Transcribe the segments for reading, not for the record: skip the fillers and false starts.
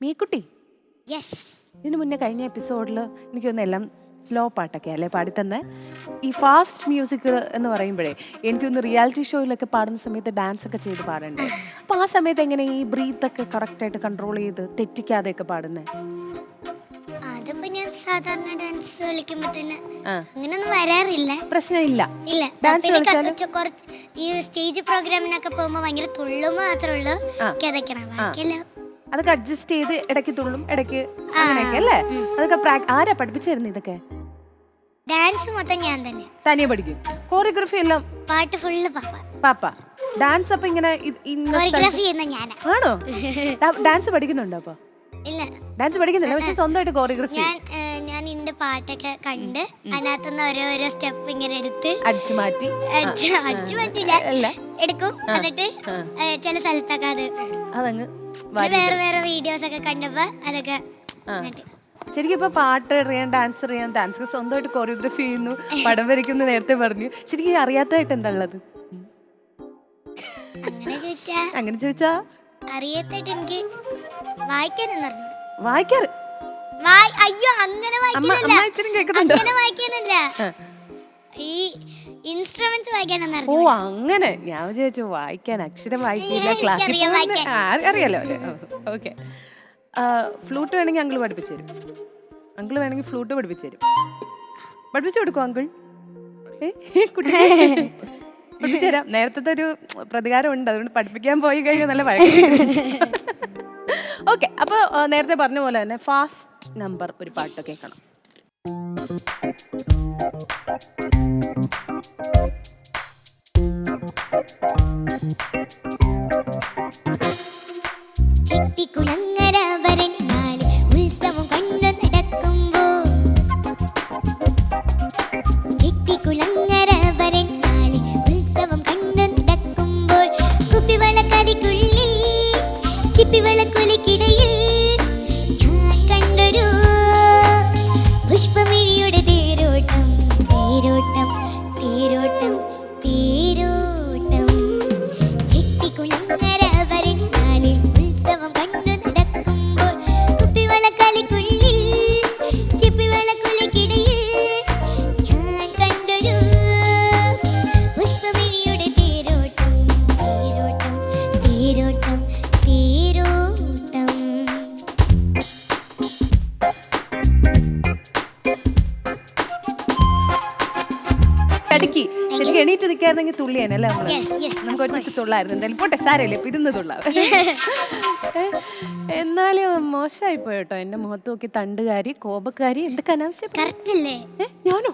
മീക്കുട്ടി, ഇതിനു മുന്നേ കഴിഞ്ഞ എപ്പിസോഡിൽ എനിക്ക് തോന്നുന്നു എല്ലാം സ്ലോ പാട്ടൊക്കെ അല്ലേ പാടിത്തന്നെ. ഈ ഫാസ്റ്റ് മ്യൂസിക് എന്ന് പറയുമ്പോഴേ എനിക്കൊന്ന് റിയാലിറ്റി ഷോയിലൊക്കെ പാടുന്ന സമയത്ത് ഡാൻസ് ഒക്കെ ചെയ്ത് പാടണ്ടേ. അപ്പൊ ആ സമയത്ത് എങ്ങനെ ഈ ബ്രീത്ത് ഒക്കെ കറക്റ്റ് ആയിട്ട് കൺട്രോൾ ചെയ്ത് തെറ്റിക്കാതെയൊക്കെ പാടുന്നേ? അതിപ്പോ ഞാൻ സാധാരണ ഡാൻസ് കളിക്കുമ്പോ തന്നെ അങ്ങനെയൊന്നും വരാറില്ല. പ്രശ്നമില്ല. ഇല്ല, ഈ സ്റ്റേജ് പ്രോഗ്രാമിനൊക്കെ പോകുമ്പോ ഭയങ്കര തുള്ളുമ്പോ മാത്രമേ ഉള്ളൂ കിതക്കണം. ബാക്കിയല്ലോ അതൊക്കെ അഡ്ജസ്റ്റ് ചെയ്ത് ഇടയ്ക്ക് തുള്ളും ഇടയ്ക്ക് അങ്ങനെയൊക്കെ അല്ലേ. അതൊക്കെ ആരാ പഠിപ്പിച്ചിരുന്നു ഇതൊക്കെ? ഡാൻസ് മൊത്തം ഞാൻ തന്നെ തനിയെ പഠിക്കും. കോറിയോഗ്രഫി എല്ലാം പാട്ട് ഫുള്ള് പാപ്പ. ഡാൻസ് അപ്പൊ ഇങ്ങനെ കോറിയോഗ്രഫി ചെയ്യുന്ന ഞാനാ. ആണോ? ഡാൻസ് പഠിക്കുന്നുണ്ടോ അപ്പൊ? ഇല്ല, ഡാൻസ് പഠിക്കുന്നില്ല, പക്ഷെ സ്വന്തമായിട്ട് കോറിയോഗ്രഫി. ഞാൻ എന്റെ പാട്ടൊക്കെ കണ്ട് അതിനകത്തുനിന്ന് ഓരോരോ സ്റ്റെപ്പ് ഇങ്ങനെ എടുത്ത് അടിച്ചു മാറ്റില്ല എടുക്കും. എന്നിട്ട് ചില സ്ഥലത്തൊക്കെ അതങ്ങ് വേറെ വീഡിയോസ് ഒക്കെ കണ്ടപ്പോ അതൊക്കെ ശരിക്കും ഇപ്പൊ പാട്ട് അറിയാൻ, ഡാൻസ് അറിയാൻ, ഡാൻസ് സ്വന്തമായിട്ട് കോറിയോഗ്രഫി ചെയ്യുന്നു, പടം വരയ്ക്കുന്നു നേരത്തെ പറഞ്ഞു. ശരിക്കും അറിയാത്തതായിട്ട് എന്താ ഉള്ളത്? അങ്ങനെ ചോദിച്ചാ അറിയാത്തായിട്ട് എനിക്ക് വായിക്കാനൊന്നും അറിഞ്ഞു. വായിക്കാറ്? അയ്യോ, അങ്ങനെ വായിക്കാനല്ല, ഈ ഇൻസ്ട്രുമെന്റ്സ് വായിക്കാനൊന്നും. ഓ അങ്ങനെ. ഞാൻ വിചാരിച്ചു വായിക്കാൻ, അക്ഷരം വായിക്കില്ല, ക്ലാസ്സിൽ അറിയാലോ. ഓക്കെ. ഫ്ലൂട്ട് വേണമെങ്കിൽ അങ്കിൾ പഠിപ്പിച്ചു തരും. അങ്കിൾ വേണമെങ്കിൽ ഫ്ലൂട്ട് പഠിപ്പിച്ചു തരും. പഠിപ്പിച്ചു കൊടുക്കും അങ്കിൾ? കുട്ടി പഠിപ്പിച്ചു തരാം. നേരത്തെ ഒരു പ്രതികാരം ഉണ്ട്, അതുകൊണ്ട് പഠിപ്പിക്കാൻ പോയി കഴിഞ്ഞാൽ നല്ല വഴക്ക്. ഓക്കെ, അപ്പൊ നേരത്തെ പറഞ്ഞ പോലെ തന്നെ ഫാസ്റ്റ് നമ്പർ ഒരു പാട്ട് കേൾക്കണം. പുഷ്പമിഴിയുടെ തേരോട്ടം തേരോട്ടം തേരോട്ടം തേരോട്ടം ചെട്ടിക്കുളങ്ങര വരനാളിൽ ഉത്സവം കണ്ടു നടക്കുമ്പോൾ കുപ്പിവളക്കളിക്കുള്ളിൽ ചിപ്പിവളക്കുലിക്കിടയിൽ ഞാൻ കണ്ടൊരു പുഷ്പമിഴിയുടെ തേരോട്ടം തേരോട്ടം തേരോട്ടം തേരോട്ടം. ശരിക്കും എണീറ്റ് നിൽക്കായിരുന്നെങ്കിൽ തുള്ളിയാനല്ലേ നമ്മള്. നമുക്ക് ഒറ്റ തുള്ളായിരുന്നു. എന്തായാലും പോട്ടെ, സാരല്ലേ, ഇപ്പൊ ഇരുന്ന് തുള്ളാം. എന്നാലും മോശമായി പോയോട്ടോ. എന്റെ മുഖത്ത് നോക്കി തണ്ടുകാരി, കോപക്കാരി, എന്തൊക്കെ അനാവശ്യം. ഞാനോ?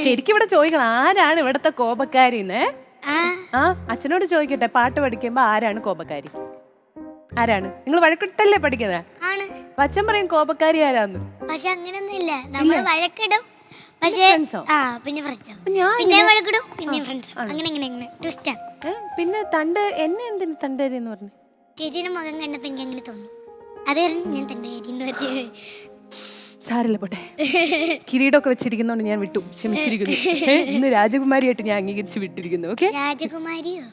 ശരിക്കും ഇവിടെ ചോദിക്കണം, ആരാണ് ഇവിടത്തെ കോപക്കാരിന്ന്? അച്ഛനോട് ചോദിക്കട്ടെ, പാട്ട് പഠിക്കുമ്പോ ആരാണ് കോപക്കാരി? ആരാണ്? നിങ്ങൾ വഴക്കിട്ടല്ലേ പഠിക്കുന്നത്? അച്ഛൻ പറയും കോപക്കാരി ആരാന്ന്. പക്ഷെ അങ്ങനെയൊന്നുമില്ല, നമ്മള് വഴക്കിടും. പിന്നെ തണ്ട് എന്നെ എന്തിന് തണ്ടേരി എന്ന് പറഞ്ഞു? ചേച്ചിയുടെ മുഖം കണ്ടപ്പോ എനിക്ക് അങ്ങനെ തോന്നി, അതായിരുന്നു ഞാൻ തണ്ടേരി. സാരല്ല, പോട്ടെ. കിരീടമൊക്കെ വെച്ചിരിക്കുന്നോണ്ട് ഞാൻ വിട്ടു, ക്ഷമിച്ചിരിക്കുന്നു. ഇന്ന് രാജകുമാരിയായിട്ട് ഞാൻ അംഗീകരിച്ച് വിട്ടിരിക്കുന്നു. ഓക്കെ. രാജകുമാരിയോ?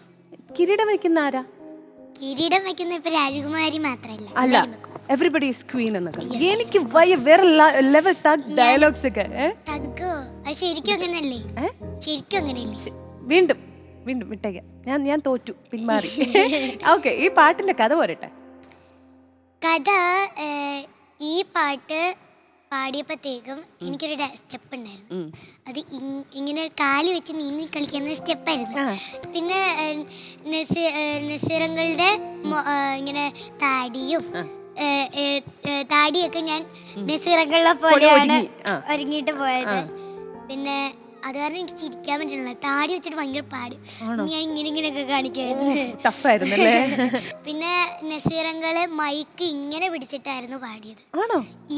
കിരീടം വെക്കുന്ന ആരാ? കിരീടം വെക്കുന്ന ഇപ്പൊ രാജകുമാരി മാത്രല്ല, അല്ല, എവരിബഡി ഈസ് ക്വീൻ എന്നൊക്കെ. എനിക്ക് വേറെ ലെവൽ ഡയലോഗ്സ് ഒക്കെ. വീണ്ടും വീണ്ടും വിട്ടേക്കാം. ഞാൻ തോറ്റു, പിന്മാറി. ഓക്കെ, ഈ പാട്ടിന്റെ കഥ പോരട്ടെ. കഥ, ഈ പാട്ട് പാടിയപ്പോഴത്തേക്കും എനിക്കൊരു സ്റ്റെപ്പ് ഉണ്ടായിരുന്നു. അത് ഇങ്ങനെ കാല് വെച്ച് നീന്തി കളിക്കുന്ന സ്റ്റെപ്പായിരുന്നു. പിന്നെ നസീറങ്ങളുടെ ഇങ്ങനെ താടിയൊക്കെ ഞാൻ നസീറങ്ങളെ പോലെയാണ് ഒരുങ്ങിയിട്ട് പോയത്. പിന്നെ അത് കാരണം എനിക്ക് ചിരിക്കാൻ പറ്റുന്നില്ല, താടി വെച്ചിട്ട് ഭയങ്കര പാട്. ഞാൻ ഇങ്ങനെയൊക്കെ കാണിക്കായിരുന്നു. പിന്നെ നസീറങ്ങള് മൈക്ക് ഇങ്ങനെ പിടിച്ചിട്ടായിരുന്നു പാടിയത്.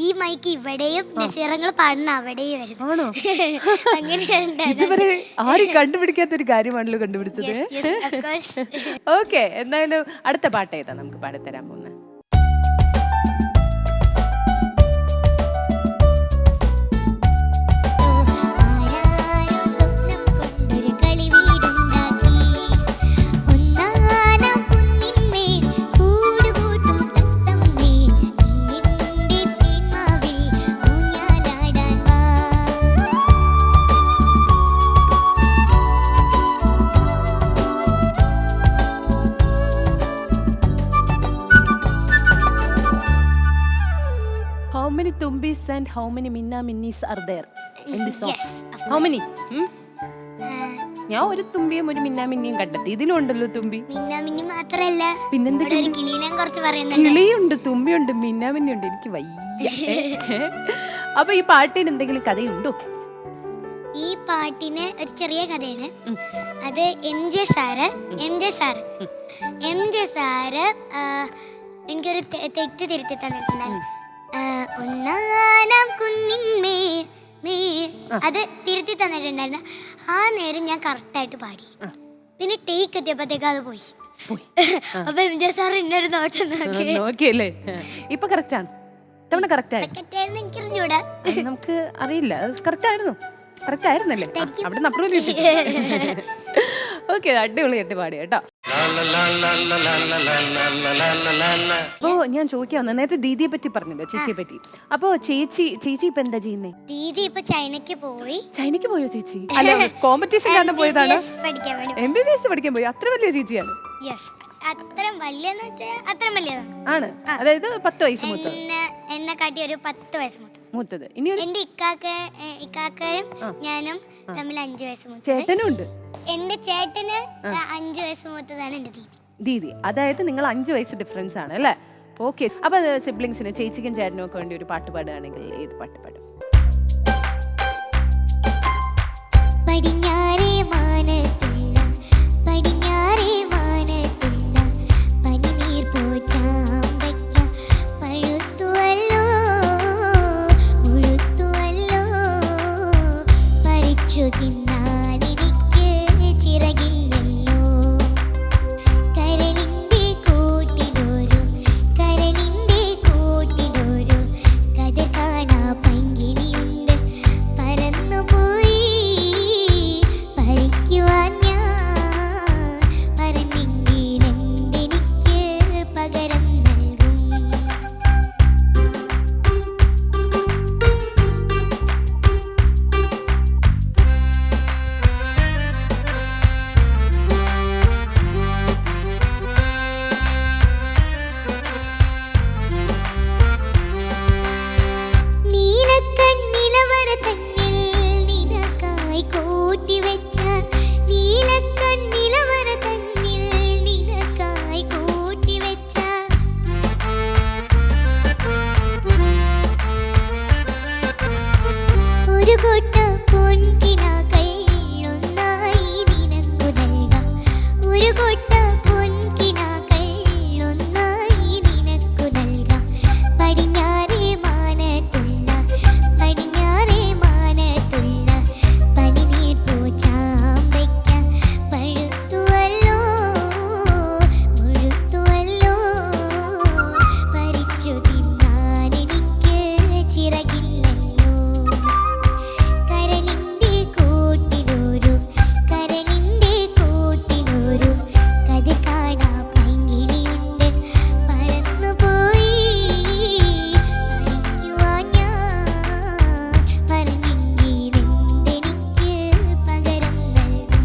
ഈ മൈക്ക് ഇവിടെയും നസീറങ്ങൾ പാടുന്ന അവിടെയും ആയിരുന്നു. അങ്ങനെയാണ് ആരും കണ്ടുപിടിക്കാത്തൊരു കാര്യമാണല്ലോ കണ്ടുപിടിച്ചത്. ഓക്കെ, എന്തായാലും അടുത്ത പാട്ട് ഏതാ നമുക്ക് പാടിത്തരാൻ പോകുന്നത്? and how many Minna Minnis are there in this song? Yes, of How many? ഞാൻ uh, ഒരു തുമ്പിയും ഒരു മിന്നാ മിന്നിയും കണ്ടെത്തി. ഇതിലുണ്ടല്ലോ തുമ്പി. മിന്നി മാത്രല്ല, പിന്നെന്തൊക്കെ? ഒരു കിളീനെ കുറച്ച് പറയുന്നുണ്ട്. കിളിയുണ്ട്, തുമ്പിയുണ്ട്, മിന്നാ മിന്നിയുണ്ട്. എനിക്ക് വയ്യ. അപ്പൊ ഈ പാട്ടിന് എന്തെങ്കിലും കഥയുണ്ടോ? ഈ പാട്ടിന് ഒരു ചെറിയ കഥയാണ്. അത് എം ജെ സാറ് എനിക്കൊരു തെറ്റ് തിരുത്തി തന്നിട്ടുണ്ടായിരുന്നു. ഒന്നാനാം കുന്നിന്മേൽ അത് തിരുത്തി തന്നിട്ടുണ്ടായിരുന്നു. ആ നേരം ഞാൻ കറക്റ്റായിട്ട് പാടി. പിന്നെ ടേക്ക് എത്തിയപ്പോഴത്തേക്ക് അത് പോയി. അപ്പൊ എം ജെ സാർ എന്നൊരു നോട്ടം നോക്കിയല്ലേ? ഇപ്പൊ കറക്റ്റ് ആണ്. തവണ കറക്റ്റ് ആയിരുന്നു. എനിക്ക് അറിഞ്ഞൂടാ, നമുക്ക് അറിയില്ല. കറക്റ്റ് ആയിരുന്നു. കറക്റ്റ് ആയിരുന്നല്ലേ? അവിടെ അപ്രൂവൽ. ഓക്കെ, അടിപൊളിയായിട്ട് പാടി കേട്ടോ. അപ്പോ ഞാൻ ചോദിക്കാൻ നേരത്തെ ദീദിയെ പറ്റി പറഞ്ഞല്ലോ, ചേച്ചിയെ പറ്റി. അപ്പോ ചേച്ചി ഇപ്പൊ എന്താ ചെയ്യുന്നേ? ദീദി ഇപ്പൊ ചൈനക്ക് പോയോ ചേച്ചി? അല്ല, കോമ്പറ്റീഷൻ കാരണം പോയതാണ്. പഠിക്കാൻ വേണ്ടി MBBS പഠിക്കാൻ പോയി. അത്ര വലിയ ചേച്ചിയാണ്? അത്രയും വലിയെന്ന് വെച്ചാൽ അത്രയും വലിയതാണ്. ആണ്, അതായത് 10 വയസ്സ് മൂത്തത്. എന്നെ കാട്ടി ഒരു 10 വയസ്സ് മൂത്തത്. ഇനി എന്റെ ഇക്കാക്കയും ഞാനും തമ്മിൽ 5 വയസ്സ് മൂത്തത്. ചേട്ടനും ഉണ്ട്. എന്റെ ചേട്ടന് 5 വയസ്സ് മൂത്തതാണ് എന്റെ ദീദി. അതായത് നിങ്ങൾ 5 വയസ്സ് ഡിഫറൻസ് ആണ് അല്ലേ? ഓക്കെ. അപ്പൊ സിബ്ലിങ്സിന്, ചേച്ചിക്കും ചേട്ടനും ഒക്കെ വേണ്ടി ഒരു പാട്ട് പാടുകയാണെങ്കിൽ ഏത് പാട്ട് പാടും? പടിഞ്ഞാറേ മാനത്തുള്ള പടിഞ്ഞാറേ മാനത്തുള്ള പനിനീർ പൂച്ചാമ്പയ്ക്ക പഴുത്തുവല്ലോ മുഴുത്തുവല്ലോ പറിച്ചു തിന്നാനെനിക്ക് ചിറകില്ലല്ലോ കരളിന്റെ കൂട്ടിലൊരു കഥ കാണാ പങ്കിളിയുണ്ട് പറന്നുപോയി പറിക്കുവാൻ ഞാൻ പറഞ്ഞെങ്കിലെന്തെനിക്ക് പകരം നൽകും. നീലക്കണ്ണിലവര തന്നിൽ നിനക്കായി കൂട്ടിവെച്ച നീലക്കണ്ണിലവര തന്നിൽ നിനക്കായി കൂട്ടിവെച്ച ഒരു കൂട്ട പൊൻകിനാക്കൾ ഒന്നായി നിനക്കു നൽകാം. ഒരു കൂട്ട പൊൻകിനാക്കൾ ഒന്നായി നിനക്കു നൽകാം. പടിഞ്ഞാറേ മാനത്തുള്ള പനിനീർ പൂച്ചാമ്പയ്ക്ക പഴുത്തുവല്ലോ മുഴുത്തുവല്ലോ പറിച്ചു തിന്നാനെനിക്ക് ചിറകില്ലല്ലോ കരളിന്റെ കൂട്ടിലൊരു കഥ കാണാ പൈങ്കിളിയുണ്ട് പറന്നുപോയി പറിക്കുവാൻ ഞാൻ പറഞ്ഞെങ്കിലെന്തെനിക്ക് പകരം നൽകും.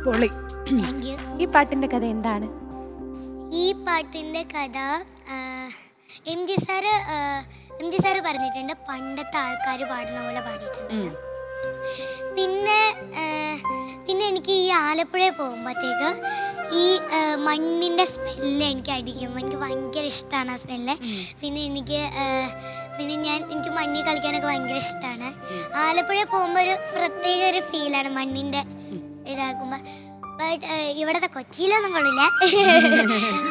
പൊളി. Thank you. ഈ പാട്ടിന്റെ കഥ എന്താണ്? ഈ പാട്ടിന്റെ കഥ എം ജി സാറ് പറഞ്ഞിട്ടുണ്ട്, പണ്ടത്തെ ആൾക്കാർ പാടുന്ന പോലെ പാടിയിട്ടുണ്ട്. പിന്നെ എനിക്ക് ഈ ആലപ്പുഴ പോകുമ്പോഴത്തേക്ക് ഈ മണ്ണിൻ്റെ സ്മെല്ല് എനിക്ക് അടിക്കും. എനിക്ക് ഭയങ്കര ഇഷ്ടമാണ് ആ സ്മെല്ല്. പിന്നെ എനിക്ക് മണ്ണിൽ കളിക്കാനൊക്കെ ഭയങ്കര ഇഷ്ടമാണ്. ആലപ്പുഴ പോകുമ്പോൾ ഒരു പ്രത്യേക ഒരു ഫീലാണ് മണ്ണിൻ്റെ ഇതാക്കുമ്പോൾ. ബട്ട് ഇവിടത്തെ കൊച്ചിയിലൊന്നും കൊള്ളില്ല.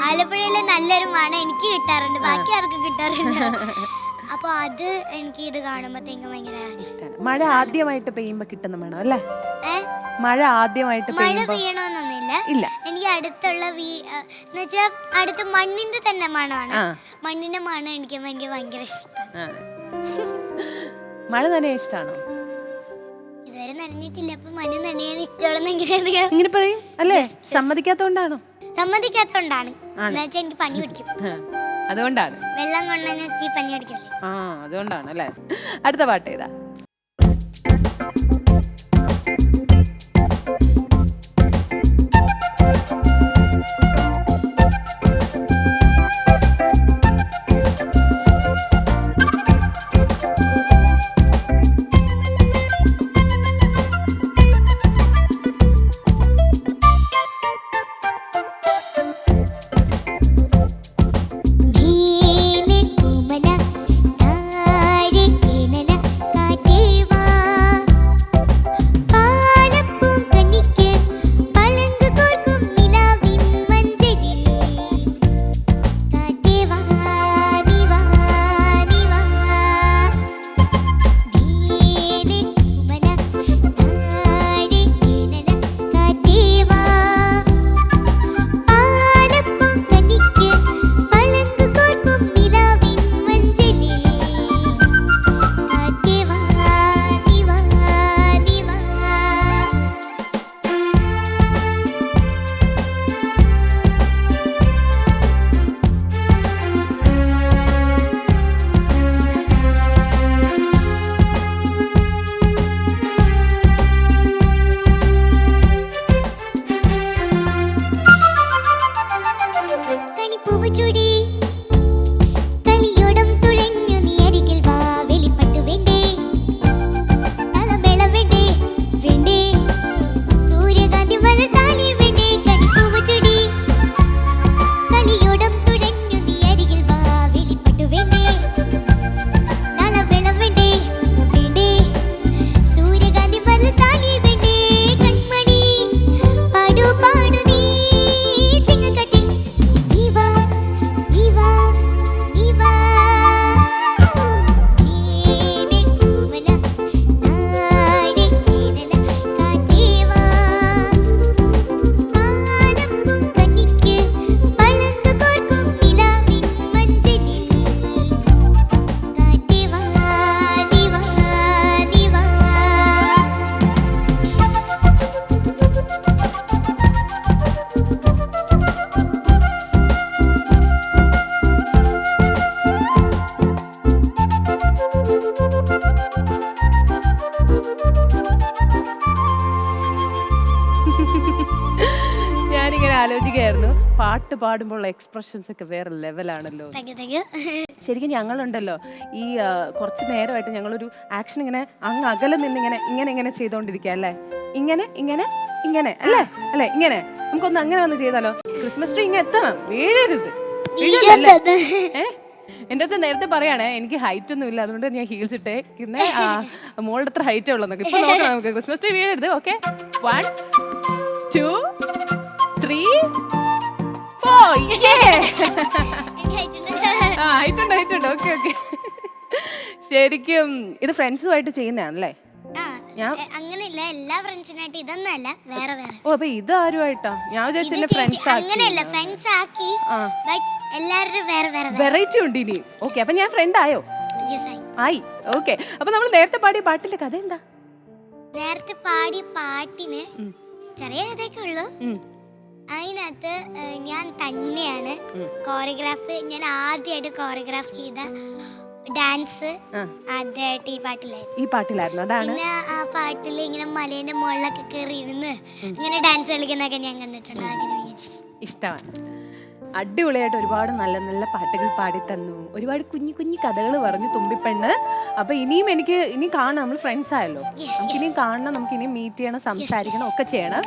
ആലപ്പുഴയിൽ നല്ലൊരു മണം എനിക്ക് കിട്ടാറുണ്ട്, ബാക്കി ആർക്കും കിട്ടാറുണ്ട്. അപ്പോൾ അത് എനിക്ക് ഇത് കാണുമ്പോഴത്തേക്കും ഭയങ്കര ഇഷ്ടമാണ്. മഴ ആദ്യമായിട്ട് പെയ്യുമ്പോ കിട്ടുന്ന മണം അല്ലേ? മഴ ആദ്യമായിട്ട് മഴ പെയ്യണമെന്നൊന്നുമില്ല. ഇല്ല, എനിക്ക് അടുത്തുള്ള എന്നുവെച്ചാൽ അടുത്ത മണ്ണിന്റെ തന്നെ മണമാണ്. മണ്ണിന്റെ മണം എനിക്ക് ഭയങ്കര ഇഷ്ടമാണ്. മഴ നനയാൻ ഇഷ്ടമാണോ? ഇതുവരെ നനഞ്ഞിട്ടില്ല, അപ്പൊ മണ്ണ് നനയാൻ ഇഷ്ടമാണെന്നെങ്കിലും ഇങ്ങനെ പറയും അല്ലേ? സമ്മതിക്കാത്തോണ്ടാണോ? സമ്മതിക്കാത്തോണ്ടാണ്. എന്നുവെച്ചാൽ എനിക്ക് പനി പിടിക്കും, അതുകൊണ്ടാണ്. വെള്ളം കൊണ്ടുവന്ന് വെച്ച് പനി പിടിക്കല്ലേ. അതുകൊണ്ടാണ് അല്ലേ? അടുത്ത പാട്ട് ഏതാ? ആലോചിക്കുകയായിരുന്നു, പാട്ട് പാടുമ്പോൾ എക്സ്പ്രഷൻസ് ഒക്കെ വേറെ ലെവലാണല്ലോ. Thank you. ശരിക്കും ഞങ്ങളുണ്ടല്ലോ ഈ കുറച്ച് നേരമായിട്ട് ഞങ്ങളൊരു ആക്ഷൻ ഇങ്ങനെ അങ്ങ് അകലെ നിന്ന് ഇങ്ങനെ ഇങ്ങനെ ഇങ്ങനെ ചെയ്തോണ്ടിരിക്കുക അല്ലേ, ഇങ്ങനെ ഇങ്ങനെ ഇങ്ങനെ അല്ലേ അല്ലേ ഇങ്ങനെ. നമുക്കൊന്ന് അങ്ങനെ വന്ന് ചെയ്താലോ? ക്രിസ്മസ് ട്രീ ഇങ്ങനെ എത്തണം, വീഴരുത്. എൻ്റെ അടുത്ത് നേരത്തെ പറയണേ എനിക്ക് ഹൈറ്റ് ഒന്നും ഇല്ല, അതുകൊണ്ട് ഞാൻ ഹീൽസ് ഇട്ടേ പിന്നെ മോളുടെ അത്ര ഹൈറ്റേ ഉള്ളൂ. ഇപ്പൊ നോക്കാം നമുക്ക് ക്രിസ്മസ് ട്രീ വീഴരുത്. ഓക്കെ, 1 2 3 4. ഹൈറ്റ് ഉണ്ട്. Okay okay. ശരിക്കും ഇത് ഫ്രണ്ട്സുമായിട്ട് ചെയ്യുന്നതാണല്ലേ? അങ്ങനെയല്ല, എല്ലാ ഫ്രണ്ട്സിനായിട്ട് ഇതൊന്നല്ല, വേറെ വേറെ. ഓ, അപ്പൊ ഇത് ആരുമായിട്ടാ? ഞാൻ വിചാരിച്ചു ഫ്രണ്ട്സ് അങ്ങനെയല്ല, ഫ്രണ്ട്സ് ആക്കി എല്ലാവരും വേറെ വേറെ വെറൈറ്റി ഉണ്ട് ഇനി. ഓക്കെ, അപ്പൊ ഞാൻ ഫ്രണ്ട് ആയോ? ആയി. ഓക്കെ, അപ്പൊ നമ്മൾ നേരത്തെ പാടിയ പാട്ടിന്റെ കഥ എന്താ? നേരത്തെ പാടിയ പാട്ടിന് ചെറിയ കഥയൊക്കെ ഉള്ളു. അതിനകത്ത് ഞാൻ തന്നെയാണ് കോറിയോഗ്രാഫ്, ഞാൻ ആദ്യമായിട്ട് കോറിയോഗ്രാഫ് ചെയ്ത ഡാൻസ് ആദ്യമായിട്ട് ഈ പാട്ടിലായിരുന്നു. പിന്നെ ആ പാട്ടിൽ ഇങ്ങനെ മലേന്റെ മുകളിലൊക്കെ കയറി ഇരുന്ന് ഇങ്ങനെ ഡാൻസ് കളിക്കുന്നൊക്കെ ഞാൻ കണ്ടിട്ടുണ്ട്. ഇഷ്ടമാണ്. അടിപൊളിയായിട്ട് ഒരുപാട് നല്ല നല്ല പാട്ടുകൾ പാടി തന്നു, ഒരുപാട് കുഞ്ഞു കുഞ്ഞു കഥകൾ പറഞ്ഞു തുമ്പിപ്പെണ്ണ്. അപ്പൊ ഇനിയും ഇനി കാണാം, നമ്മൾ ഫ്രണ്ട്സ് ആയല്ലോ, നമുക്ക് ഇനിയും കാണണം, നമുക്ക് ഇനിയും മീറ്റ് ചെയ്യണം, സംസാരിക്കണം, ഒക്കെ ചെയ്യണം.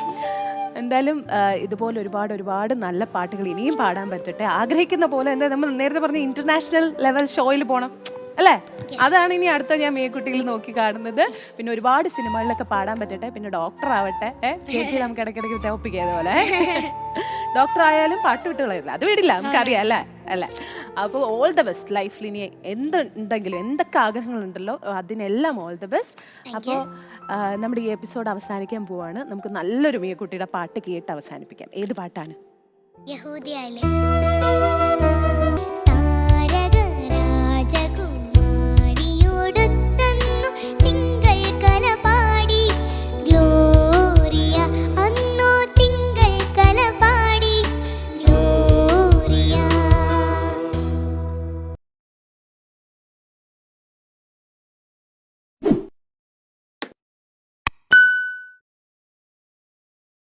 എന്തായാലും ഇതുപോലെ ഒരുപാട് നല്ല പാട്ടുകൾ ഇനിയും പാടാൻ പറ്റട്ടെ. ആഗ്രഹിക്കുന്ന പോലെ എന്താ നമ്മൾ നേരത്തെ പറഞ്ഞ ഇന്റർനാഷണൽ ലെവൽ ഷോയിൽ പോകണം അല്ലേ? അതാണ് ഇനി അടുത്ത ഞാൻ മേക്കുട്ടിയിൽ നോക്കി കാണുന്നത്. പിന്നെ ഒരുപാട് സിനിമകളിലൊക്കെ പാടാൻ പറ്റട്ടെ, പിന്നെ ഡോക്ടർ ആവട്ടെ. ചേച്ചി നമുക്ക് ഇടയ്ക്കിടയ്ക്ക് തോപ്പിക്കുക പോലെ ഡോക്ടർ ആയാലും പാട്ട് വിട്ടുകളയില്ല, അത് വിടില്ല, നമുക്കറിയാം അല്ലേ അല്ലേ? അപ്പോൾ ഓൾ ദ ബെസ്റ്റ് ലൈഫിൽ. ഇനി എന്തുണ്ടെങ്കിലും എന്തൊക്കെ ആഗ്രഹങ്ങളുണ്ടല്ലോ അതിനെല്ലാം ഓൾ ദ ബെസ്റ്റ്. അപ്പോൾ നമ്മുടെ ഈ എപ്പിസോഡ് അവസാനിക്കാൻ പോവാണ്. നമുക്ക് നല്ലൊരു മേക്കുട്ടിയുടെ പാട്ട് കേട്ട് അവസാനിപ്പിക്കാം. ഏത് പാട്ടാണ്? യഹൂദിയായിലെ